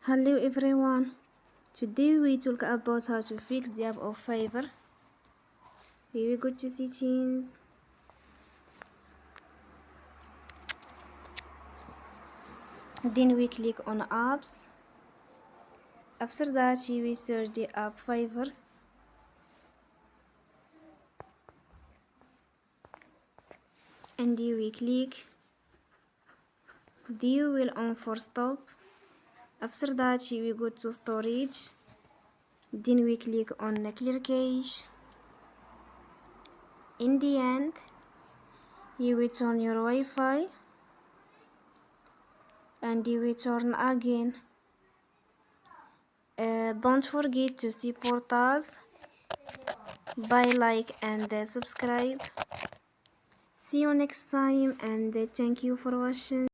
Hello everyone, today we talk about how to fix the app of Fiverr. Here we go to settings. Then we click on apps. After that we search the app Fiverr. And we click. Then we will on for stop. After that we go to storage. Then we click on clear cache. In the end, you will turn your Wi-Fi and you will turn again. Don't forget to support us by like and subscribe. See you next time and thank you for watching.